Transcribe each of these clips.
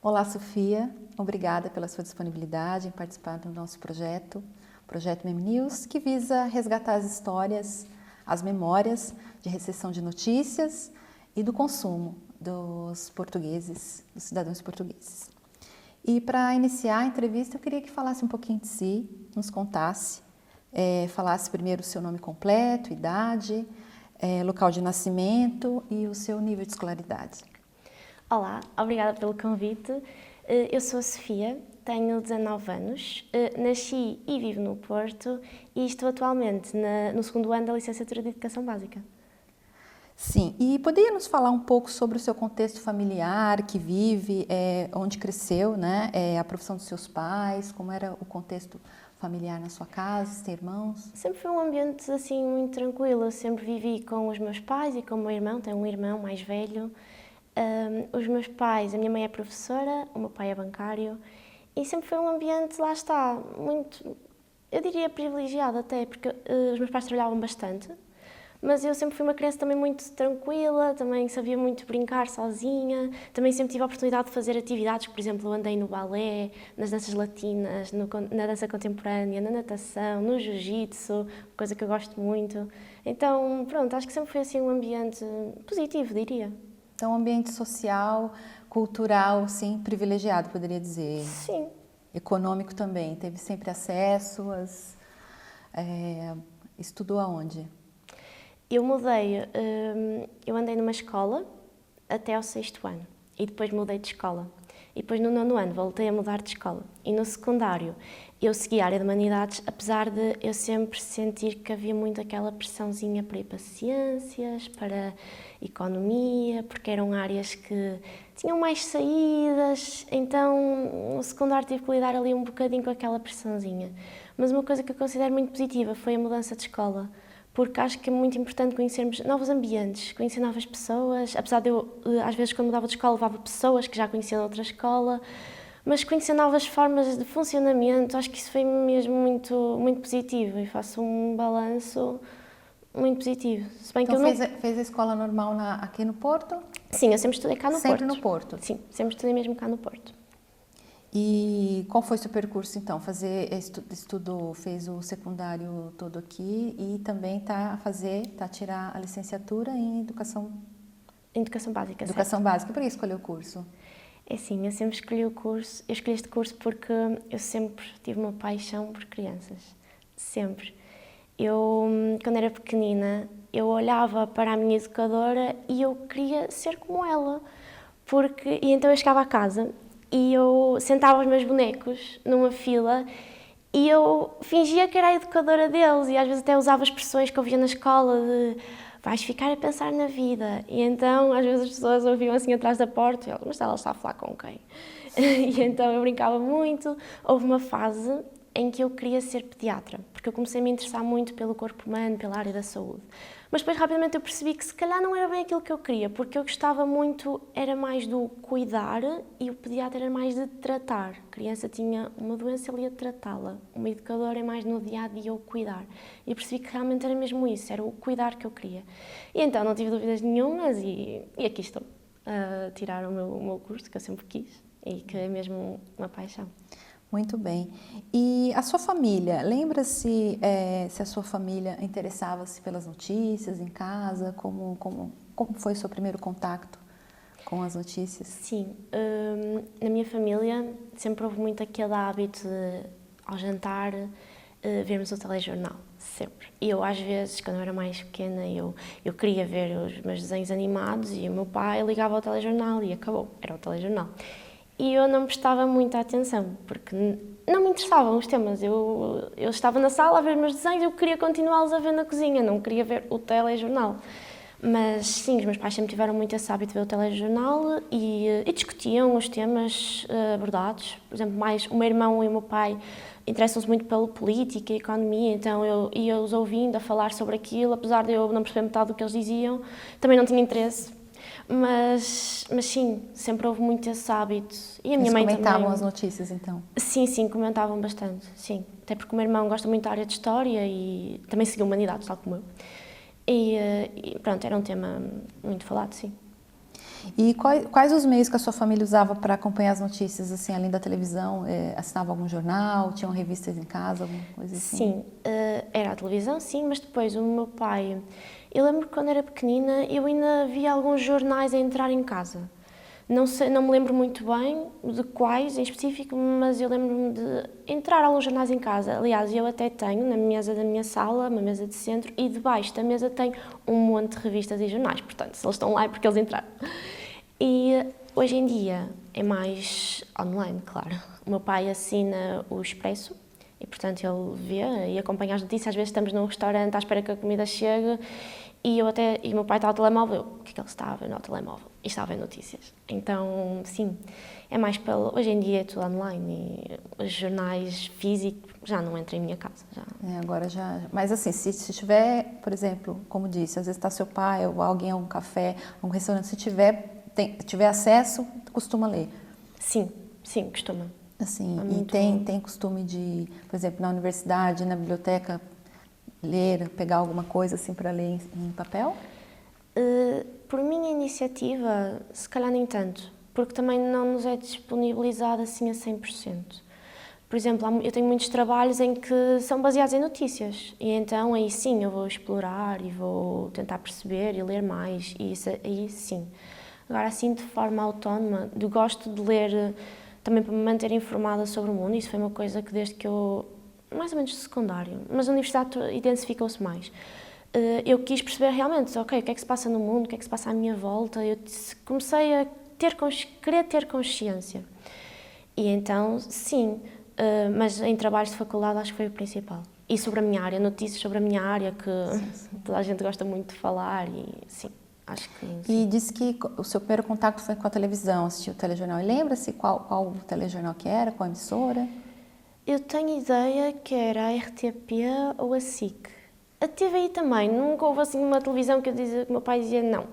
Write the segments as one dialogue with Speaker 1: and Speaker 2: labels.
Speaker 1: Olá, Sofia. Obrigada pela sua disponibilidade em participar do nosso projeto, o Projeto Mem News, que visa resgatar as histórias, as memórias de recepção de notícias e do consumo dos portugueses, dos cidadãos portugueses. E para iniciar a entrevista, eu queria que falasse um pouquinho de si, nos contasse, falasse primeiro o seu nome completo, idade, local de nascimento e o seu nível de escolaridade.
Speaker 2: Olá, obrigada pelo convite. Eu sou a Sofia, tenho 19 anos, nasci e vivo no Porto e estou atualmente no segundo ano da licenciatura de Educação Básica.
Speaker 1: Sim, e poderia nos falar um pouco sobre o seu contexto familiar, que vive, onde cresceu, né? A profissão dos seus pais, como era o contexto familiar na sua casa, você tem irmãos?
Speaker 2: Sempre foi um ambiente assim muito tranquilo, eu sempre vivi com os meus pais e com o meu irmão, tenho um irmão mais velho. Os meus pais, a minha mãe é professora, o meu pai é bancário e sempre foi um ambiente, lá está, muito, eu diria privilegiado até, porque os meus pais trabalhavam bastante, mas eu sempre fui uma criança também muito tranquila, também sabia muito brincar sozinha, também sempre tive a oportunidade de fazer atividades, por exemplo, eu andei no balé, nas danças latinas, na dança contemporânea, na natação, no jiu-jitsu, coisa que eu gosto muito. Então, pronto, acho que sempre foi assim um ambiente positivo, diria.
Speaker 1: Então, ambiente social, cultural, sim, privilegiado, poderia dizer.
Speaker 2: Sim.
Speaker 1: Econômico também, teve sempre acesso, estudou aonde?
Speaker 2: Eu mudei, eu andei numa escola até ao 6º ano e depois mudei de escola. E depois no 9º ano voltei a mudar de escola. E no secundário eu segui a área de humanidades, apesar de eu sempre sentir que havia muito aquela pressãozinha para ir para ciências, para economia, porque eram áreas que tinham mais saídas, então no secundário tive que lidar ali um bocadinho com aquela pressãozinha. Mas uma coisa que eu considero muito positiva foi a mudança de escola, porque acho que é muito importante conhecermos novos ambientes, conhecer novas pessoas, apesar de eu, às vezes, quando mudava de escola, levava pessoas que já conhecia de outra escola, mas conhecer novas formas de funcionamento, acho que isso foi mesmo muito, muito positivo e faço um balanço muito positivo. Se bem
Speaker 1: Então,
Speaker 2: que eu
Speaker 1: fez a escola normal aqui no Porto?
Speaker 2: Sim, eu sempre estudei cá no Porto.
Speaker 1: Sempre no Porto?
Speaker 2: Sim, sempre estudei mesmo cá no Porto.
Speaker 1: E qual foi o seu percurso, então? Fez o secundário todo aqui e também está a tirar a licenciatura em Educação
Speaker 2: Básica,
Speaker 1: Educação Básica. Por que escolheu o curso?
Speaker 2: É sim, eu sempre escolhi o curso. Eu escolhi este curso porque eu sempre tive uma paixão por crianças. Sempre. Eu, quando era pequenina, eu olhava para a minha educadora e eu queria ser como ela. E então eu chegava a casa e eu sentava os meus bonecos numa fila e eu fingia que era a educadora deles e às vezes até usava expressões que eu via na escola de vais ficar a pensar na vida. E então às vezes as pessoas ouviam assim atrás da porta e eu, mas ela está a falar com quem? E então eu brincava muito. Houve uma fase em que eu queria ser pediatra, porque eu comecei a me interessar muito pelo corpo humano, pela área da saúde. Mas depois rapidamente eu percebi que se calhar não era bem aquilo que eu queria, porque eu gostava muito, era mais do cuidar e o pediatra era mais de tratar. A criança tinha uma doença, ele ia tratá-la. Uma educadora é mais no dia-a-dia o cuidar. E eu percebi que realmente era mesmo isso, era o cuidar que eu queria. E então não tive dúvidas nenhumas e aqui estou a tirar o meu curso, que eu sempre quis e que é mesmo uma paixão.
Speaker 1: Muito bem. E a sua família, lembra-se se a sua família interessava-se pelas notícias em casa? Como foi o seu primeiro contato com as notícias?
Speaker 2: Sim, na minha família sempre houve muito aquele hábito de, ao jantar, vermos o telejornal, sempre. E eu, às vezes, quando eu era mais pequena, eu queria ver os meus desenhos animados e o meu pai ligava ao telejornal e acabou, era o telejornal. E eu não prestava muita atenção, porque não me interessavam os temas. Eu estava na sala a ver os meus desenhos e eu queria continuá-los a ver na cozinha, não queria ver o telejornal. Mas sim, os meus pais sempre tiveram muito esse hábito de ver o telejornal e discutiam os temas abordados. Por exemplo, mais o meu irmão e o meu pai interessam-se muito pela política e economia, então eu ia-os ouvindo a falar sobre aquilo, apesar de eu não perceber metade do que eles diziam, também não tinha interesse. Mas sim, sempre houve muito esse hábito. E a minha mãe
Speaker 1: comentavam
Speaker 2: também.
Speaker 1: As notícias, então?
Speaker 2: Sim, comentavam bastante, sim. Até porque o meu irmão gosta muito da área de História e também seguiu Humanidades, tal como eu. E pronto, era um tema muito falado, sim.
Speaker 1: E quais os meios que a sua família usava para acompanhar as notícias, assim, além da televisão? Assinava algum jornal? Tinham revistas em casa, alguma coisa assim?
Speaker 2: Sim, era a televisão, sim, mas depois o meu pai... Eu lembro que quando era pequenina eu ainda via alguns jornais a entrar em casa. Não sei, não me lembro muito bem de quais em específico, mas eu lembro-me de entrar alguns jornais em casa. Aliás, eu até tenho na mesa da minha sala, uma mesa de centro, e debaixo da mesa tem um monte de revistas e jornais. Portanto, se eles estão lá é porque eles entraram. E hoje em dia é mais online, claro. O meu pai assina o Expresso e, portanto, ele vê e acompanha as notícias. Às vezes estamos num restaurante à espera que a comida chegue e o meu pai está ao telemóvel. O que é que ele está a ver no telemóvel? E está a ver notícias. Então, sim, é mais pelo... Hoje em dia é tudo online e os jornais físicos já não entram em minha casa. Já.
Speaker 1: Agora já... Mas assim, se tiver, por exemplo, como disse, às vezes está seu pai ou alguém a um café, um restaurante, se tiver acesso, costuma ler?
Speaker 2: Sim, sim, costuma.
Speaker 1: Assim, e tem costume de, por exemplo, na universidade, na biblioteca, ler, pegar alguma coisa assim para ler em papel?
Speaker 2: Por minha iniciativa, se calhar nem tanto, porque também não nos é disponibilizado assim a 100%. Por exemplo, eu tenho muitos trabalhos em que são baseados em notícias e então aí sim eu vou explorar e vou tentar perceber e ler mais e isso, aí sim. Agora assim de forma autónoma, eu gosto de ler também para me manter informada sobre o mundo, isso foi uma coisa que desde que eu, mais ou menos de secundário, mas na universidade intensificou-se mais. Eu quis perceber realmente, ok, o que é que se passa no mundo, o que é que se passa à minha volta, eu comecei a querer ter consciência. E então, sim, mas em trabalhos de faculdade acho que foi o principal. E sobre a minha área, notícias sobre a minha área, que toda a gente gosta muito de falar, e sim, acho que sim.
Speaker 1: E disse que o seu primeiro contato foi com a televisão, assistiu o telejornal. E lembra-se qual telejornal que era, qual emissora?
Speaker 2: Eu tenho ideia que era a RTP ou a SIC. A TVI também, nunca houve assim uma televisão que o meu pai dizia não.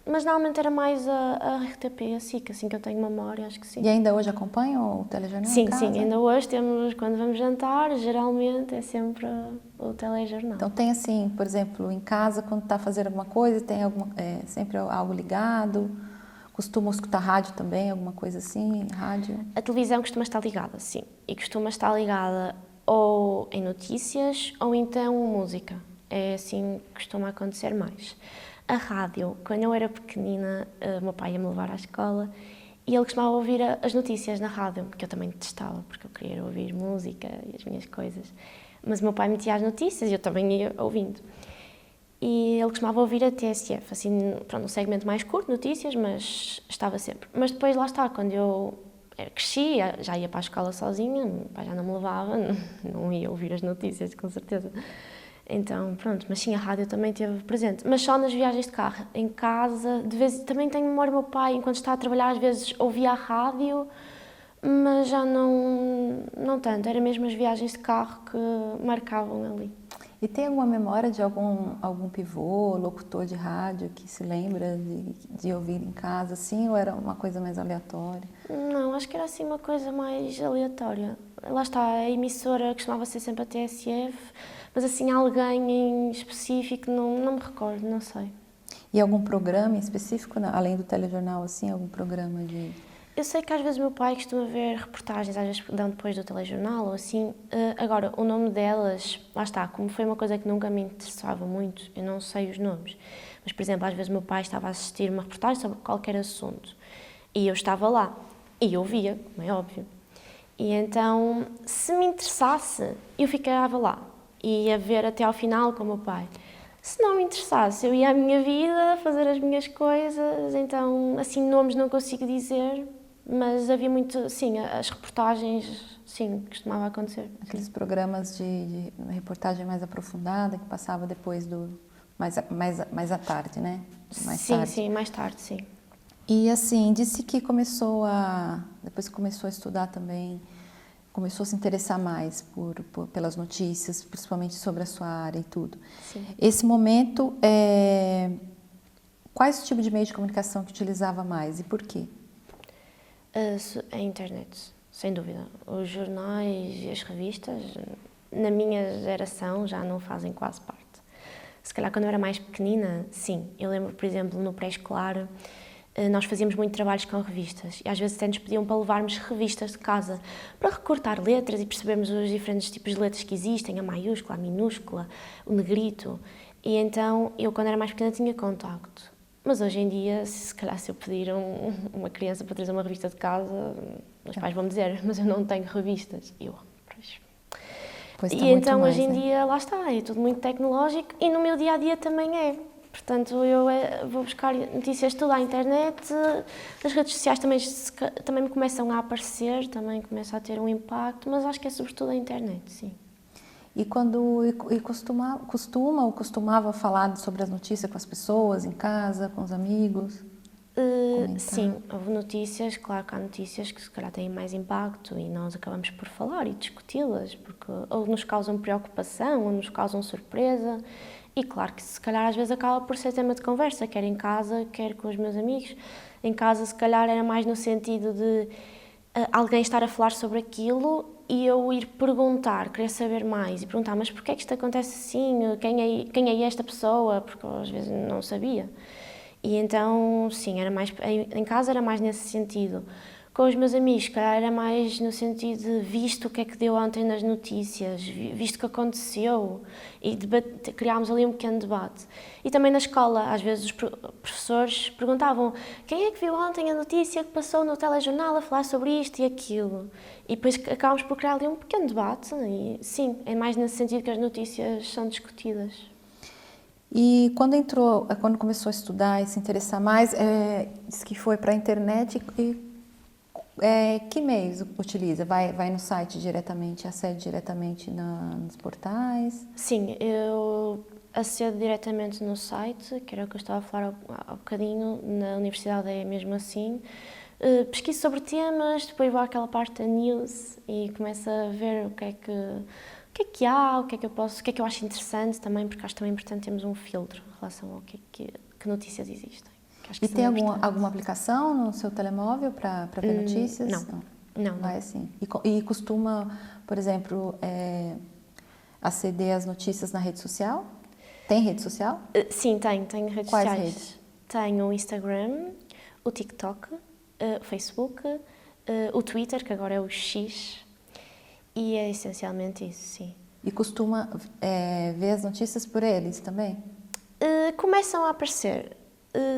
Speaker 2: Mas normalmente era mais a RTP, a SIC, assim que eu tenho memória, acho que sim.
Speaker 1: E ainda hoje acompanham o telejornal
Speaker 2: Sim,
Speaker 1: em casa?
Speaker 2: sim, ainda hoje temos, quando vamos jantar, geralmente é sempre o telejornal.
Speaker 1: Então tem assim, por exemplo, em casa, quando está fazendo alguma coisa, tem sempre algo ligado? Costuma escutar rádio também, alguma coisa assim, rádio?
Speaker 2: A televisão costuma estar ligada, sim. E costuma estar ligada ou em notícias ou então música. É assim que costuma acontecer mais. A rádio, quando eu era pequenina, o meu pai ia-me levar à escola e ele costumava ouvir as notícias na rádio, que eu também detestava, porque eu queria ouvir música e as minhas coisas. Mas o meu pai metia as notícias e eu também ia ouvindo. E ele costumava ouvir a TSF, assim, pronto, um segmento mais curto, notícias, mas estava sempre. Mas depois, lá está, quando eu cresci, já ia para a escola sozinha, o pai já não me levava, não ia ouvir as notícias, com certeza. Então, pronto, mas sim, a rádio também esteve presente. Mas só nas viagens de carro. Em casa, de vez também tenho memória do meu pai, enquanto está a trabalhar, às vezes ouvia a rádio, mas já não tanto. Era mesmo as viagens de carro que marcavam ali.
Speaker 1: E tem alguma memória de algum pivô, locutor de rádio que se lembra de ouvir em casa, assim, ou era uma coisa mais aleatória?
Speaker 2: Não, acho que era assim uma coisa mais aleatória. Lá está, a emissora costumava ser sempre a TSF, mas assim alguém em específico não me recordo, não sei.
Speaker 1: E algum programa em específico, além do telejornal, assim, algum programa de...
Speaker 2: Eu sei que às vezes o meu pai costuma ver reportagens, às vezes dão depois do telejornal ou assim. Agora, o nome delas, lá está, como foi uma coisa que nunca me interessava muito, eu não sei os nomes. Mas, por exemplo, às vezes o meu pai estava a assistir uma reportagem sobre qualquer assunto e eu estava lá e eu via, como é óbvio. E então, se me interessasse, eu ficava lá e ia ver até ao final com o meu pai. Se não me interessasse, eu ia à minha vida, fazer as minhas coisas, então, assim, nomes não consigo dizer, mas havia muito, sim, as reportagens, sim, costumava acontecer.
Speaker 1: Aqueles programas de reportagem mais aprofundada, que passava depois mais à tarde, né?
Speaker 2: Sim, mais tarde, sim.
Speaker 1: E assim, disse que depois que começou a estudar também, começou a se interessar mais pelas notícias, principalmente sobre a sua área e tudo.
Speaker 2: Sim.
Speaker 1: Esse momento, quais tipos de meio de comunicação que utilizava mais e por quê?
Speaker 2: A internet, sem dúvida. Os jornais e as revistas, na minha geração, já não fazem quase parte. Se calhar quando eu era mais pequenina, sim. Eu lembro, por exemplo, no pré-escolar, Nós fazíamos muito trabalhos com revistas e às vezes até nos pediam para levarmos revistas de casa para recortar letras e percebermos os diferentes tipos de letras que existem, a maiúscula, a minúscula, o negrito. E então, eu quando era mais pequena tinha contacto. Mas hoje em dia, se calhar se eu pedir uma criança para trazer uma revista de casa, os pais vão me dizer, mas eu não tenho revistas. E eu,
Speaker 1: Pois
Speaker 2: e
Speaker 1: está muito
Speaker 2: então
Speaker 1: mais,
Speaker 2: hoje em
Speaker 1: né?
Speaker 2: dia, lá está, é tudo muito tecnológico e no meu dia-a-dia também é. Portanto, eu vou buscar notícias tudo à internet, as redes sociais também me começam a aparecer, também começa a ter um impacto, mas acho que é sobretudo a internet, sim.
Speaker 1: E quando costumava falar sobre as notícias com as pessoas, em casa, com os amigos?
Speaker 2: Sim, houve notícias, claro que há notícias que se calhar têm mais impacto e nós acabamos por falar e discuti-las, porque ou nos causam preocupação ou nos causam surpresa. E claro que se calhar às vezes acaba por ser tema de conversa, quer em casa, quer com os meus amigos. Em casa se calhar era mais no sentido de alguém estar a falar sobre aquilo e eu ir perguntar, querer saber mais e perguntar, mas porquê é que isto acontece assim? Quem é esta pessoa? Porque eu, às vezes não sabia. E então, sim, era mais, em casa era mais nesse sentido. Com os meus amigos, calhar era mais no sentido de visto o que é que deu ontem nas notícias, visto o que aconteceu e criámos ali um pequeno debate. E também na escola, às vezes os professores perguntavam quem é que viu ontem a notícia que passou no telejornal a falar sobre isto e aquilo. E depois acabámos por criar ali um pequeno debate e sim, é mais nesse sentido que as notícias são discutidas.
Speaker 1: E quando começou a estudar e se interessar mais, disse que foi para a internet que meios utiliza? Vai no site diretamente, acede diretamente nos portais?
Speaker 2: Sim, eu acedo diretamente no site, que era o que eu estava a falar há bocadinho, na universidade é mesmo assim. Pesquiso sobre temas, depois vou àquela parte da news e começo a ver o que é que há, o que é que eu acho interessante também, porque acho também importante termos um filtro em relação ao que notícias existem.
Speaker 1: E tem alguma aplicação no seu telemóvel para ver notícias?
Speaker 2: Não.
Speaker 1: Vai assim. E costuma, por exemplo, aceder às notícias na rede social? Tem rede social?
Speaker 2: Sim, tenho redes
Speaker 1: Quais
Speaker 2: sociais.
Speaker 1: redes?
Speaker 2: Tenho o Instagram, o TikTok, o Facebook, o Twitter, que agora é o X, e é essencialmente isso, sim.
Speaker 1: E costuma ver as notícias por eles também?
Speaker 2: Começam a aparecer,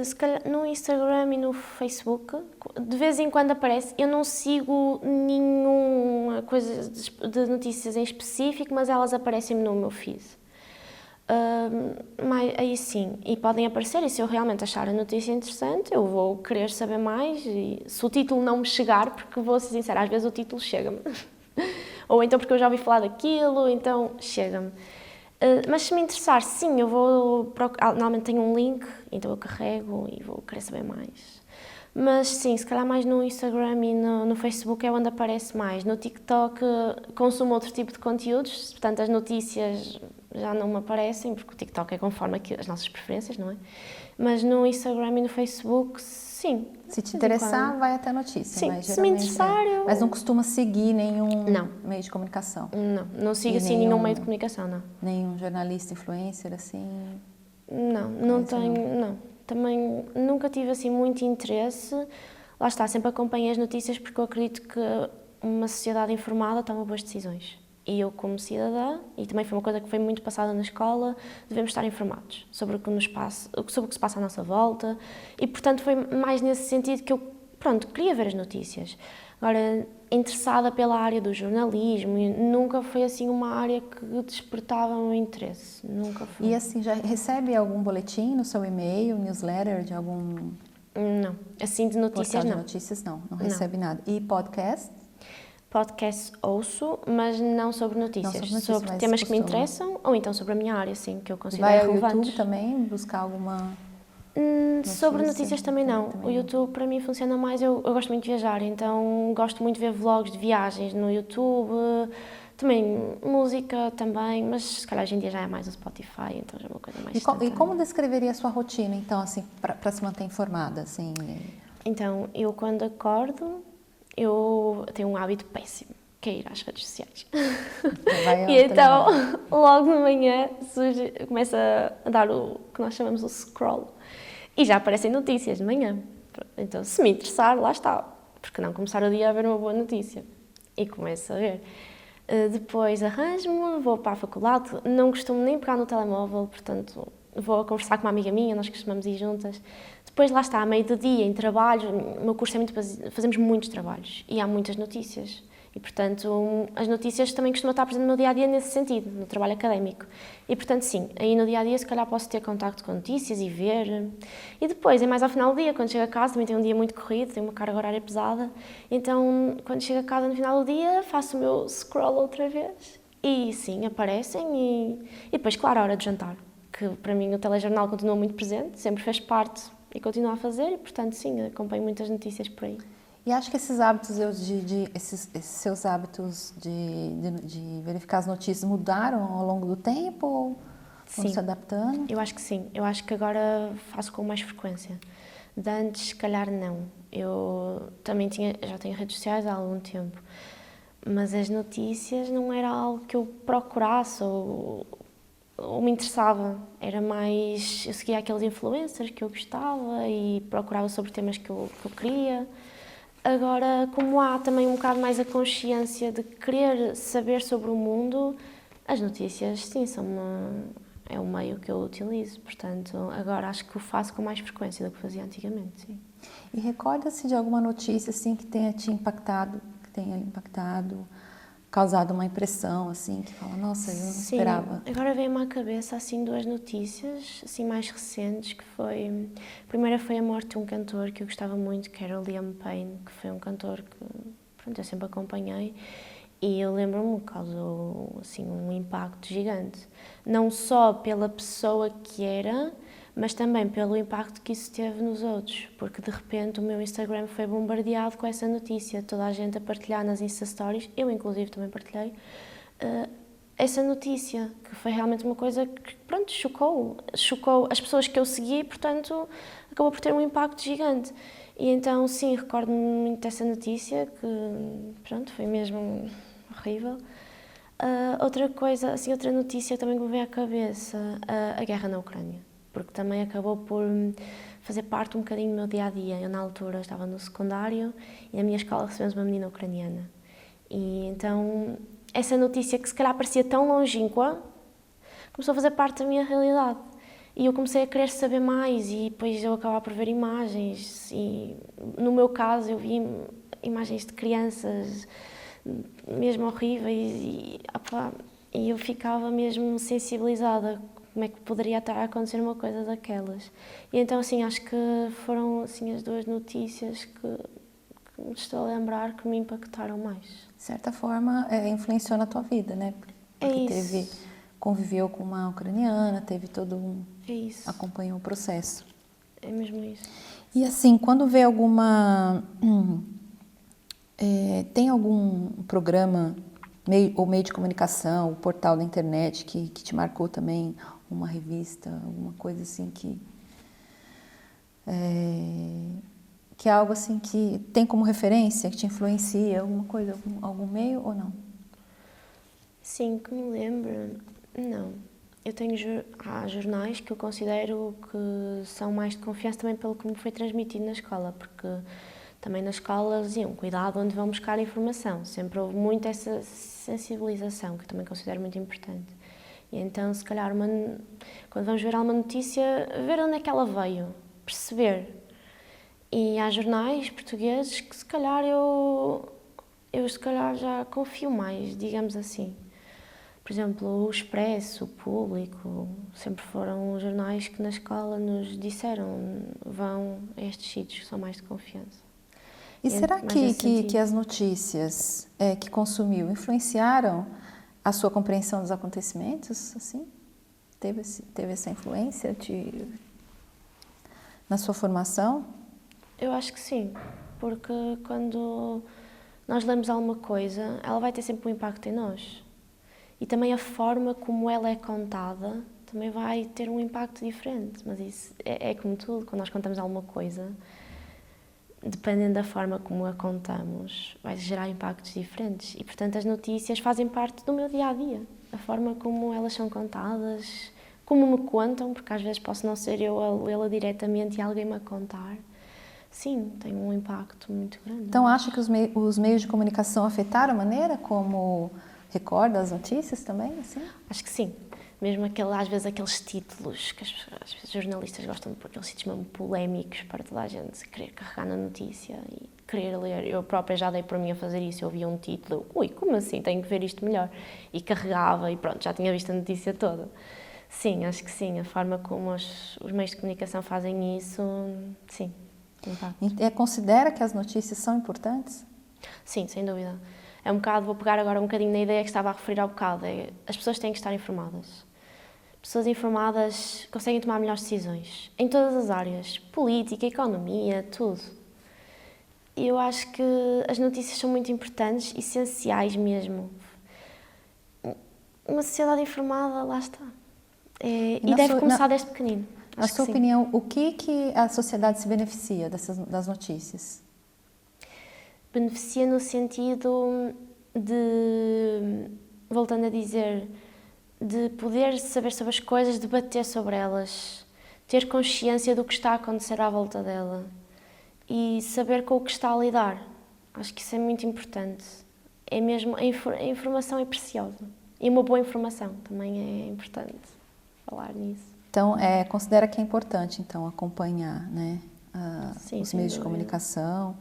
Speaker 2: se calhar no Instagram e no Facebook, de vez em quando aparece. Eu não sigo nenhuma coisa de notícias em específico, mas elas aparecem-me no meu feed. Mas aí sim, e podem aparecer, e se eu realmente achar a notícia interessante, eu vou querer saber mais, e se o título não me chegar, porque vou ser sincera, às vezes o título chega-me, ou então porque eu já ouvi falar daquilo, então chega-me. Mas se me interessar, sim, eu vou procurar, normalmente tenho um link, então eu carrego e vou querer saber mais. Mas sim, se calhar mais no Instagram e no Facebook é onde aparece mais. No TikTok consumo outro tipo de conteúdos, portanto as notícias já não me aparecem, porque o TikTok é conforme as nossas preferências, não é? Mas no Instagram e no Facebook, sim.
Speaker 1: Se te interessar, vai até a notícia.
Speaker 2: Sim,
Speaker 1: mas
Speaker 2: se me interessar, eu...
Speaker 1: Mas não costuma seguir nenhum meio de comunicação?
Speaker 2: Não sigo assim nenhum meio de comunicação, não.
Speaker 1: Nenhum jornalista, influencer, assim?
Speaker 2: Não tenho, não. Também nunca tive assim muito interesse. Lá está, sempre acompanhei as notícias porque eu acredito que uma sociedade informada toma boas decisões. E eu, como cidadã, e também foi uma coisa que foi muito passada na escola, devemos estar informados sobre o que se passa à nossa volta. E, portanto, foi mais nesse sentido que eu, queria ver as notícias. Agora, interessada pela área do jornalismo, nunca foi assim uma área que despertava o meu interesse. Nunca foi.
Speaker 1: E assim, já recebe algum boletim no seu e-mail, newsletter de algum...
Speaker 2: Não, assim de notícias não.
Speaker 1: De notícias não recebe nada. E podcast?
Speaker 2: Podcasts ouço, mas não sobre notícias, sobre temas que me interessam ou então sobre a minha área, sim, que eu considero relevantes.
Speaker 1: Vai ao YouTube também buscar alguma
Speaker 2: sobre notícias também não. O YouTube para mim funciona mais, eu gosto muito de viajar, então gosto muito de ver vlogs de viagens no YouTube, também música também, mas se calhar hoje em dia já é mais o Spotify, então já é uma coisa mais
Speaker 1: E como descreveria a sua rotina, então, assim, para se manter informada, assim?
Speaker 2: Então, eu quando acordo, eu tenho um hábito péssimo, que é ir às redes sociais. E então, logo de manhã, começa a dar o que nós chamamos o scroll. E já aparecem notícias de manhã. Então, se me interessar, lá está. Porque não começar o dia a ver uma boa notícia? E começo a ver. Depois arranjo-me, vou para a faculdade, não costumo nem pegar no telemóvel, portanto vou a conversar com uma amiga minha, nós costumamos ir juntas. Depois lá está, a meio do dia, em trabalho, o meu curso é muito fazemos muitos trabalhos e há muitas notícias. E, portanto, as notícias também costumam estar presentes no dia-a-dia nesse sentido, no trabalho académico. E, portanto, sim, aí no dia-a-dia se calhar posso ter contacto com notícias e ver. E depois, é mais ao final do dia, quando chego a casa, também tenho um dia muito corrido, tenho uma carga horária pesada. Então, quando chego a casa no final do dia, faço o meu scroll outra vez. E, sim, aparecem e depois, claro, a hora de jantar. Que, para mim, o telejornal continua muito presente, sempre fez parte e continua a fazer. E, portanto, sim, acompanho muitas notícias por aí.
Speaker 1: E acho que esses hábitos, esses seus hábitos de verificar as notícias mudaram ao longo do tempo ou foram se adaptando?
Speaker 2: Eu acho que sim. Eu acho que agora faço com mais frequência. De antes, se calhar, não. Eu também já tenho redes sociais há algum tempo, mas as notícias não era algo que eu procurasse ou me interessava. Era mais... Eu seguia aqueles influencers que eu gostava e procurava sobre temas que eu queria. Agora, como há também um bocado mais a consciência de querer saber sobre o mundo, as notícias, sim, é um meio que eu utilizo. Portanto, agora acho que o faço com mais frequência do que fazia antigamente, sim.
Speaker 1: E recorda-se de alguma notícia assim que tenha te impactado, causado uma impressão assim, que fala, nossa, eu não esperava.
Speaker 2: Agora veio-me à cabeça assim duas notícias assim mais recentes, que foi... A primeira foi a morte de um cantor que eu gostava muito, que era o Liam Payne, que foi um cantor que, pronto, eu sempre acompanhei, e eu lembro-me que causou assim um impacto gigante, não só pela pessoa que era, mas também pelo impacto que isso teve nos outros, porque de repente o meu Instagram foi bombardeado com essa notícia, toda a gente a partilhar nas Insta Stories, eu inclusive também partilhei, essa notícia, que foi realmente uma coisa que, pronto, chocou as pessoas que eu segui, e, portanto, acabou por ter um impacto gigante. E então, sim, recordo-me muito dessa notícia, que, pronto, foi mesmo horrível. Outra coisa, assim, outra notícia também que me veio à cabeça, a guerra na Ucrânia, porque também acabou por fazer parte um bocadinho do meu dia-a-dia. Eu, na altura, estava no secundário e na minha escola recebemos uma menina ucraniana. E então, essa notícia que se calhar parecia tão longínqua, começou a fazer parte da minha realidade. E eu comecei a querer saber mais e depois eu acabava por ver imagens e, no meu caso, eu vi imagens de crianças mesmo horríveis e eu ficava mesmo sensibilizada como é que poderia estar a acontecer uma coisa daquelas. E então, assim, acho que foram assim, as duas notícias que me estou a lembrar que me impactaram mais.
Speaker 1: De certa forma, influenciou na tua vida, né? Porque conviveu com uma ucraniana, teve todo um...
Speaker 2: É isso.
Speaker 1: Acompanhou o processo.
Speaker 2: É mesmo isso.
Speaker 1: E assim, quando vê alguma... tem algum programa ou meio de comunicação, o portal da internet que te marcou também, uma revista, alguma coisa assim que é algo assim que tem como referência, que te influencia, alguma coisa, algum meio ou não?
Speaker 2: Sim, que me lembro, não. Eu tenho há jornais que eu considero que são mais de confiança também pelo que me foi transmitido na escola, porque também na escola diziam, cuidado onde vão buscar informação. Sempre houve muito essa sensibilização, que eu também considero muito importante. E então, se calhar, quando vamos ver alguma notícia, ver onde é que ela veio, perceber. E há jornais portugueses que se calhar eu se calhar já confio mais, digamos assim. Por exemplo, o Expresso, o Público, sempre foram jornais que na escola nos disseram, vão a estes sítios que são mais de confiança.
Speaker 1: E será que as notícias que consumiu influenciaram a sua compreensão dos acontecimentos? Assim? Teve essa influência na sua formação?
Speaker 2: Eu acho que sim, porque quando nós lemos alguma coisa, ela vai ter sempre um impacto em nós. E também a forma como ela é contada também vai ter um impacto diferente. Mas isso é como tudo, quando nós contamos alguma coisa, dependendo da forma como a contamos, vai gerar impactos diferentes. E, portanto, as notícias fazem parte do meu dia-a-dia. A forma como elas são contadas, como me contam, porque às vezes posso não ser eu a lê-la diretamente e alguém me a contar. sim, tem um impacto muito grande.
Speaker 1: Então, acha que os meios de comunicação afetaram a maneira como recorda as notícias também, assim?
Speaker 2: Acho que sim. Mesmo às vezes aqueles títulos que os jornalistas gostam de pôr, aqueles títulos mesmo polémicos para toda a gente querer carregar na notícia e querer ler. Eu própria já dei por mim a fazer isso. Eu via um título, ui, como assim? Tenho que ver isto melhor. E carregava e pronto, já tinha visto a notícia toda. Sim, acho que sim. A forma como os meios de comunicação fazem isso, sim.
Speaker 1: Considera que as notícias são importantes?
Speaker 2: Sim, sem dúvida. É um bocado, vou pegar agora um bocadinho na ideia que estava a referir ao bocado. As pessoas têm que estar informadas. Pessoas informadas conseguem tomar melhores decisões. Em todas as áreas. Política, economia, tudo. E eu acho que as notícias são muito importantes, essenciais mesmo. Uma sociedade informada, lá está. E deve começar desde pequenino.
Speaker 1: Na sua opinião, o que a sociedade se beneficia das notícias?
Speaker 2: Beneficia no sentido de, voltando a dizer, de poder saber sobre as coisas, debater sobre elas, ter consciência do que está a acontecer à volta dela e saber com o que está a lidar. Acho que isso é muito importante. É mesmo, a informação é preciosa. E uma boa informação também é importante falar nisso.
Speaker 1: Então, considera que é importante, então, acompanhar, né,
Speaker 2: Sim,
Speaker 1: os meios de
Speaker 2: dúvida.
Speaker 1: comunicação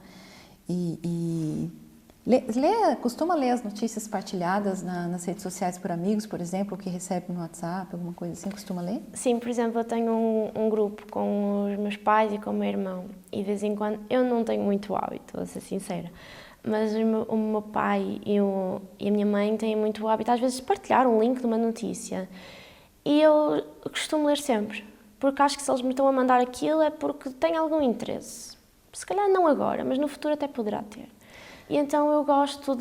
Speaker 1: costuma ler as notícias partilhadas nas redes sociais por amigos, por exemplo, que recebe no WhatsApp, alguma coisa assim, costuma ler?
Speaker 2: Sim, por exemplo, eu tenho um grupo com os meus pais e com o meu irmão e de vez em quando, eu não tenho muito hábito, vou ser sincera, mas o meu pai e a minha mãe têm muito hábito, às vezes, de partilhar um link de uma notícia. E eu costumo ler sempre, porque acho que se eles me estão a mandar aquilo é porque têm algum interesse. Se calhar não agora, mas no futuro até poderá ter. E então eu gosto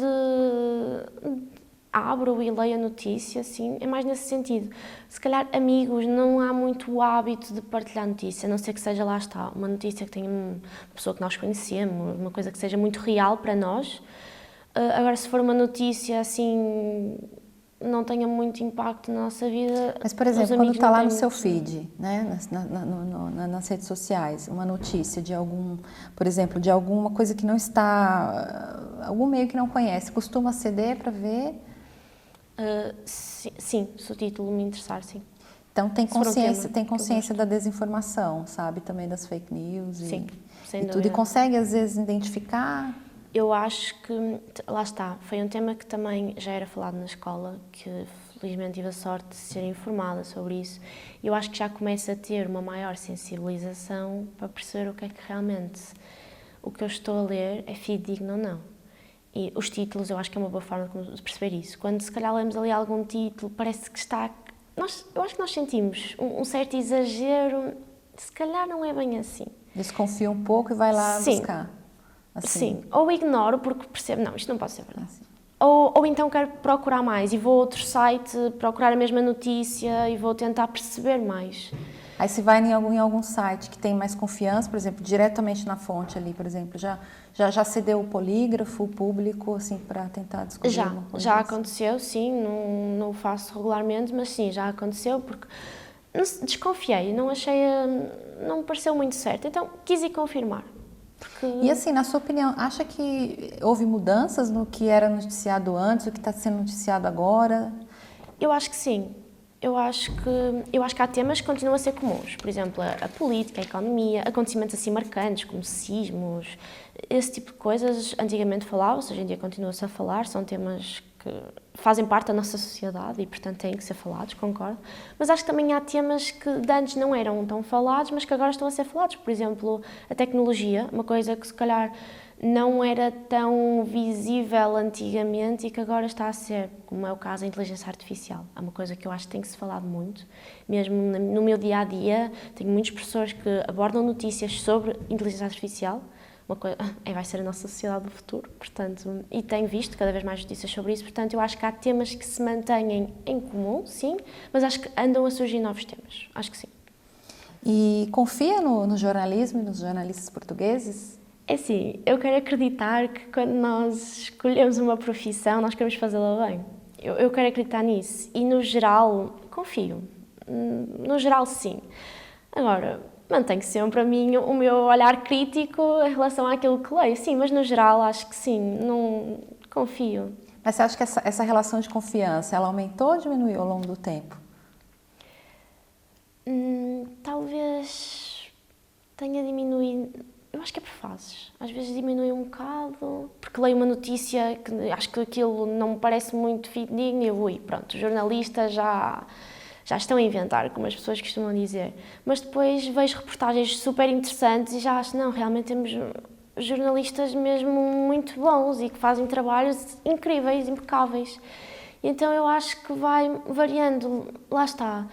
Speaker 2: abro e leio a notícia, assim, é mais nesse sentido. Se calhar amigos, não há muito o hábito de partilhar notícia, a não ser que seja, lá está, uma notícia que tenha uma pessoa que nós conhecemos, uma coisa que seja muito real para nós. Agora, se for uma notícia assim, não tenha muito impacto na nossa vida.
Speaker 1: Mas, por exemplo, quando está lá no seu feed, né, nas redes sociais, uma notícia de por exemplo, de alguma coisa que não está, algum meio que não conhece, costuma aceder para ver?
Speaker 2: Sim, se o título me interessar, sim.
Speaker 1: Então tem consciência da desinformação, sabe, também das fake news
Speaker 2: sim, sem
Speaker 1: tudo, e consegue às vezes identificar?
Speaker 2: Eu acho que, lá está, foi um tema que também já era falado na escola, que felizmente tive a sorte de ser informada sobre isso. Eu acho que já começa a ter uma maior sensibilização para perceber o que é que realmente o que eu estou a ler é fidedigno ou não. E os títulos, eu acho que é uma boa forma de perceber isso. Quando se calhar lemos ali algum título, parece que está... eu acho que nós sentimos um certo exagero, se calhar não é bem assim.
Speaker 1: Desconfia um pouco e vai lá buscar. Assim.
Speaker 2: Sim, ou ignoro porque percebo, não, isto não pode ser verdade. Assim. Ou então quero procurar mais e vou a outro site procurar a mesma notícia e vou tentar perceber mais.
Speaker 1: Aí se vai em algum site que tem mais confiança, por exemplo, diretamente na fonte ali, por exemplo, já cedeu o polígrafo público, assim, para tentar descobrir alguma coisa?
Speaker 2: Já aconteceu, sim, não o faço regularmente, mas sim, já aconteceu porque desconfiei, não me pareceu muito certo, então quis ir confirmar.
Speaker 1: E assim, na sua opinião, acha que houve mudanças no que era noticiado antes, o que está sendo noticiado agora?
Speaker 2: Eu acho que sim. Eu acho que há temas que continuam a ser comuns. Por exemplo, a política, a economia, acontecimentos assim marcantes, como sismos, esse tipo de coisas antigamente falava-se, hoje em dia continua-se a falar, são temas que fazem parte da nossa sociedade e, portanto, têm que ser falados, concordo. Mas acho que também há temas que de antes não eram tão falados, mas que agora estão a ser falados. Por exemplo, a tecnologia, uma coisa que se calhar não era tão visível antigamente e que agora está a ser, como é o caso da inteligência artificial. É uma coisa que eu acho que tem que se falado muito. Mesmo no meu dia-a-dia, tenho muitos professores que abordam notícias sobre inteligência artificial. Uma coisa, vai ser a nossa sociedade do futuro, portanto, e tenho visto cada vez mais notícias sobre isso, portanto, eu acho que há temas que se mantêm em comum, sim, mas acho que andam a surgir novos temas, acho que sim.
Speaker 1: E confia no jornalismo e nos jornalistas portugueses?
Speaker 2: É assim, eu quero acreditar que quando nós escolhemos uma profissão, nós queremos fazê-la bem. Eu quero acreditar nisso e, no geral, confio. No geral, sim. Agora, mantenho sempre a mim o meu olhar crítico em relação àquilo que leio. Sim, mas no geral acho que sim, não confio.
Speaker 1: Mas você acha que essa relação de confiança, ela aumentou ou diminuiu ao longo do tempo?
Speaker 2: Talvez tenha diminuído. Eu acho que é por fases. Às vezes diminui um bocado, porque leio uma notícia que acho que aquilo não me parece muito fidedigno e eu, pronto, os jornalistas já estão a inventar, como as pessoas costumam dizer. Mas depois vejo reportagens super interessantes e já acho, não, realmente temos jornalistas mesmo muito bons e que fazem trabalhos incríveis, impecáveis. Então eu acho que vai variando, lá está.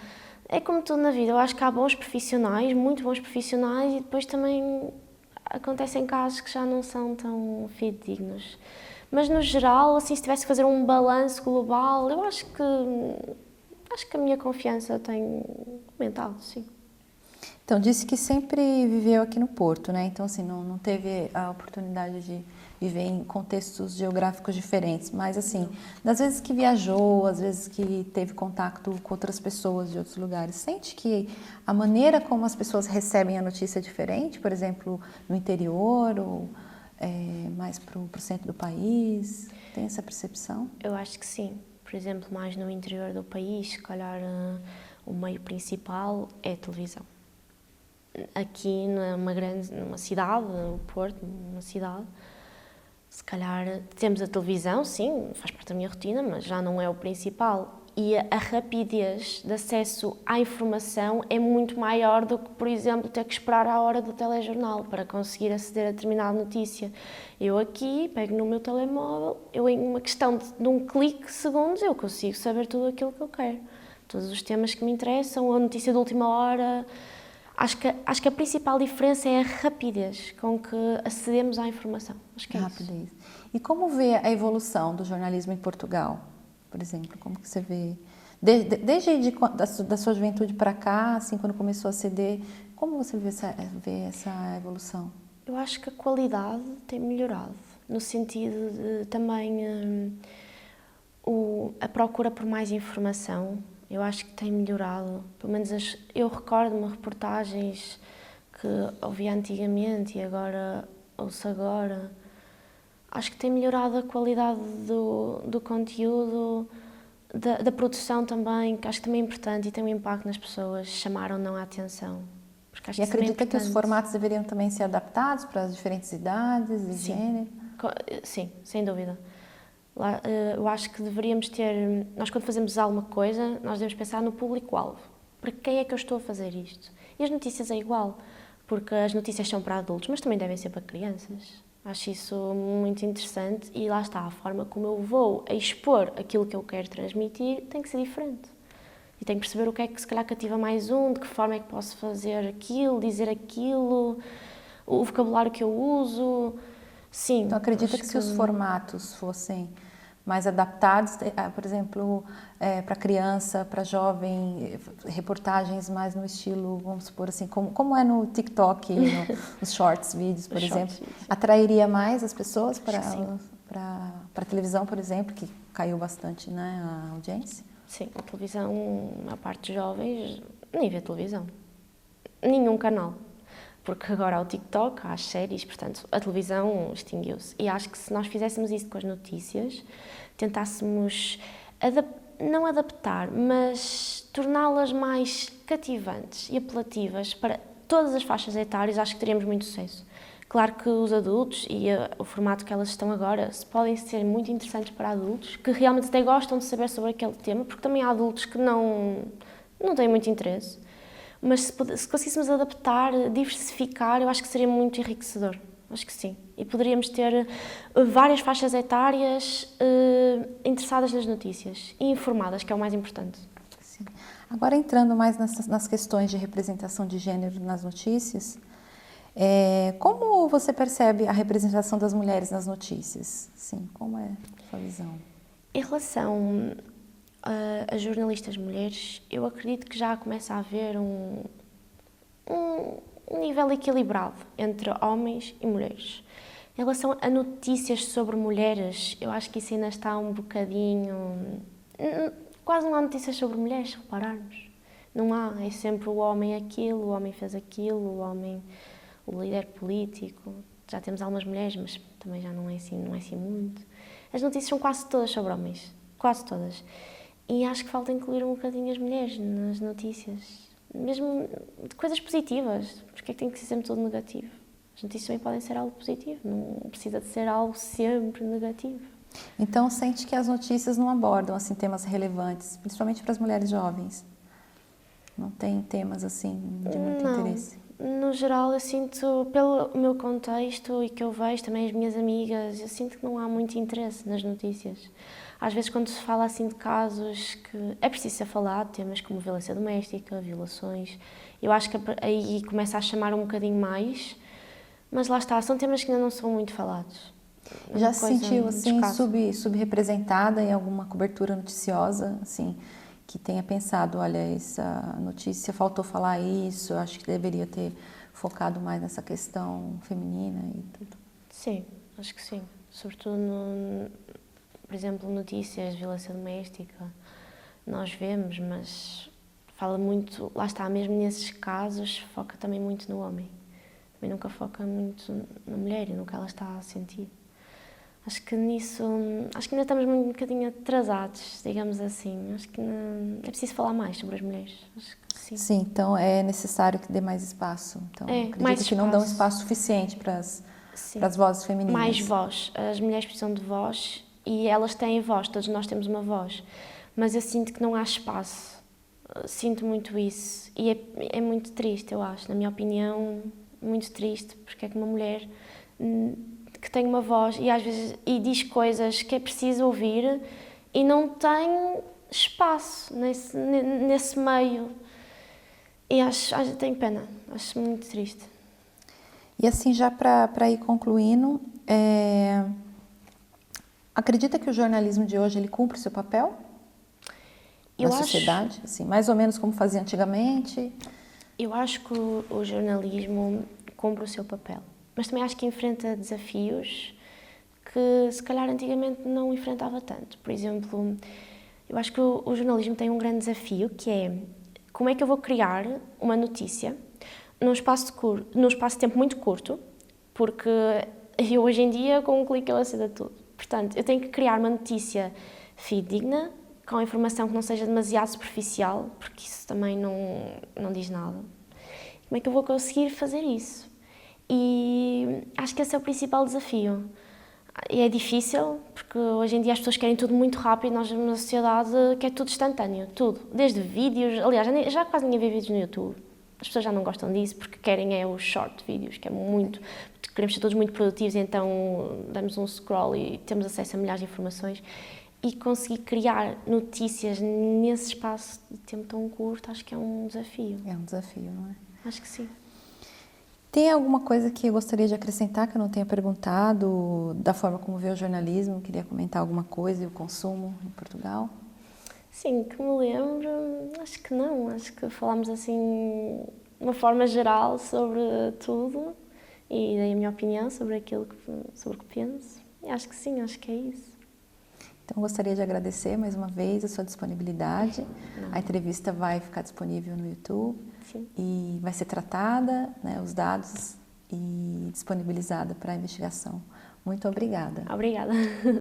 Speaker 2: É como tudo na vida, eu acho que há bons profissionais, muito bons profissionais, e depois também acontecem casos que já não são tão fidedignos. Mas no geral, assim, se tivesse que fazer um balanço global, eu acho que a minha confiança tem aumentado, sim.
Speaker 1: Então, disse que sempre viveu aqui no Porto, né? Então, assim, não teve a oportunidade de viver em contextos geográficos diferentes, mas, assim, das vezes que viajou, às vezes que teve contato com outras pessoas de outros lugares, sente que a maneira como as pessoas recebem a notícia é diferente, por exemplo, no interior ou mais para o centro do país? Tem essa percepção?
Speaker 2: Eu acho que sim. Por exemplo, mais no interior do país, se calhar o meio principal é a televisão. Aqui numa cidade, o Porto, numa cidade, se calhar temos a televisão, sim, faz parte da minha rotina, mas já não é o principal. E a rapidez de acesso à informação é muito maior do que, por exemplo, ter que esperar a hora do telejornal para conseguir aceder a determinada notícia. Eu aqui pego no meu telemóvel, em uma questão de um clique de segundos, eu consigo saber tudo aquilo que eu quero. Todos os temas que me interessam, a notícia de última hora. Acho que a principal diferença é a rapidez com que acedemos à informação. Acho que é
Speaker 1: Rapidez.
Speaker 2: isso.
Speaker 1: E como vê a evolução do jornalismo em Portugal, por exemplo? Como que você vê? Desde da sua juventude para cá, assim, quando começou a aceder, como você vê essa evolução?
Speaker 2: Eu acho que a qualidade tem melhorado, no sentido de também a procura por mais informação. Eu acho que tem melhorado. Pelo menos eu recordo-me reportagens que ouvia antigamente e agora ouço agora. Acho que tem melhorado a qualidade do conteúdo, da produção também, que acho que também é importante e tem um impacto nas pessoas, chamar ou não a atenção. Porque acho
Speaker 1: E
Speaker 2: que também é
Speaker 1: acredita que os
Speaker 2: importante.
Speaker 1: formatos deveriam também ser adaptados para as diferentes idades e gênero?
Speaker 2: Sim, sem dúvida. Eu acho que deveríamos ter... Nós, quando fazemos alguma coisa, nós devemos pensar no público-alvo. Para quem é que eu estou a fazer isto? E as notícias é igual, porque as notícias são para adultos, mas também devem ser para crianças. Acho isso muito interessante e lá está, a forma como eu vou expor aquilo que eu quero transmitir tem que ser diferente. E tenho que perceber o que é que se calhar cativa mais de que forma é que posso fazer aquilo, dizer aquilo, o vocabulário que eu uso. Sim.
Speaker 1: Então, acredita que se os formatos fossem mais adaptados, por exemplo, para criança, para jovem, reportagens mais no estilo, vamos supor assim, como é no TikTok, nos shorts, vídeos, por exemplo, atrairia mais as pessoas para a televisão, por exemplo, que caiu bastante, né, a audiência?
Speaker 2: Sim, a televisão, a parte de jovens, nem vê televisão. Nenhum canal. Porque agora há o TikTok, há as séries, portanto, a televisão extinguiu-se. E acho que se nós fizéssemos isso com as notícias, tentássemos, não adaptar, mas torná-las mais cativantes e apelativas para todas as faixas etárias, acho que teríamos muito sucesso. Claro que os adultos e o formato que elas estão agora podem ser muito interessantes para adultos, que realmente até gostam de saber sobre aquele tema, porque também há adultos que não têm muito interesse. Mas se conseguíssemos adaptar, diversificar, eu acho que seria muito enriquecedor. Acho que sim. E poderíamos ter várias faixas etárias interessadas nas notícias e informadas, que é o mais importante.
Speaker 1: Sim. Agora, entrando mais nas questões de representação de gênero nas notícias, como você percebe a representação das mulheres nas notícias? Sim, como é a sua visão?
Speaker 2: Em relação as jornalistas mulheres, eu acredito que já começa a haver um nível equilibrado entre homens e mulheres. Em relação a notícias sobre mulheres, eu acho que isso ainda está um bocadinho... Quase não há notícias sobre mulheres, se repararmos. Não há, é sempre o homem aquilo, o homem fez aquilo, o homem, o líder político. Já temos algumas mulheres, mas também já não é assim muito. As notícias são quase todas sobre homens, quase todas. E acho que falta incluir um bocadinho as mulheres nas notícias, mesmo de coisas positivas, porque é que tem que ser sempre tudo negativo? As notícias também podem ser algo positivo, não precisa de ser algo sempre negativo.
Speaker 1: Então, sente que as notícias não abordam assim temas relevantes, principalmente para as mulheres jovens? Não tem temas assim de muito interesse?
Speaker 2: No geral, eu sinto, pelo meu contexto e que eu vejo também as minhas amigas, eu sinto que não há muito interesse nas notícias. Às vezes, quando se fala assim de casos que é preciso ser falado, temas como violência doméstica, violações, eu acho que aí começa a chamar um bocadinho mais, mas lá está, são temas que ainda não são muito falados.
Speaker 1: Já se sentiu assim subrepresentada em alguma cobertura noticiosa, assim, que tenha pensado, olha, essa notícia faltou falar isso, eu acho que deveria ter focado mais nessa questão feminina e tudo?
Speaker 2: Sim, acho que sim. Sobretudo, por exemplo, notícias de violência doméstica, nós vemos, mas fala muito, lá está, mesmo nesses casos, foca também muito no homem. Também nunca foca muito na mulher e no que ela está a sentir. Acho que nisso, acho que ainda estamos um bocadinho atrasados, digamos assim. Acho que é preciso falar mais sobre as mulheres. Acho que sim.
Speaker 1: Sim, então é necessário que dê mais espaço. Então, acredito
Speaker 2: mais
Speaker 1: que
Speaker 2: espaço.
Speaker 1: não dão espaço suficiente para as vozes femininas.
Speaker 2: Mais voz. As mulheres precisam de voz e elas têm voz, todos nós temos uma voz. Mas eu sinto que não há espaço. Sinto muito isso. E é muito triste, eu acho. Na minha opinião, muito triste, porque é que uma mulher que tem uma voz e às vezes diz coisas que é preciso ouvir e não tem espaço nesse meio. E tenho pena, acho muito triste.
Speaker 1: E assim, já para ir concluindo, acredita que o jornalismo de hoje ele cumpre o seu papel na sociedade? Assim, mais ou menos como fazia antigamente?
Speaker 2: Eu acho que o jornalismo cumpre o seu papel. Mas também acho que enfrenta desafios que se calhar antigamente não enfrentava tanto. Por exemplo, eu acho que o jornalismo tem um grande desafio, que é como é que eu vou criar uma notícia num espaço de tempo muito curto, porque eu hoje em dia com um clique eu acedo a tudo. Portanto, eu tenho que criar uma notícia fidedigna, com informação que não seja demasiado superficial, porque isso também não diz nada. Como é que eu vou conseguir fazer isso? E acho que esse é o principal desafio. E é difícil, porque hoje em dia as pessoas querem tudo muito rápido, nós numa sociedade quer tudo instantâneo, tudo. Desde vídeos, aliás, já quase ninguém vê vídeos no YouTube. As pessoas já não gostam disso porque querem os short vídeos, que é muito... Queremos ser todos muito produtivos, então damos um scroll e temos acesso a milhares de informações. E conseguir criar notícias nesse espaço de tempo tão curto, acho que é um desafio.
Speaker 1: É um desafio, não é?
Speaker 2: Acho que sim.
Speaker 1: Tem alguma coisa que eu gostaria de acrescentar que eu não tenha perguntado, da forma como vê o jornalismo? Queria comentar alguma coisa e o consumo em Portugal?
Speaker 2: Sim, que me lembro, acho que não. Acho que falámos assim, de uma forma geral sobre tudo e dei a minha opinião sobre sobre o que penso. E acho que sim, acho que é isso.
Speaker 1: Então, gostaria de agradecer mais uma vez a sua disponibilidade.
Speaker 2: Não.
Speaker 1: A entrevista vai ficar disponível no YouTube.
Speaker 2: Sim.
Speaker 1: E vai ser tratada, né, os dados e disponibilizada para a investigação. Muito obrigada.
Speaker 2: Obrigada.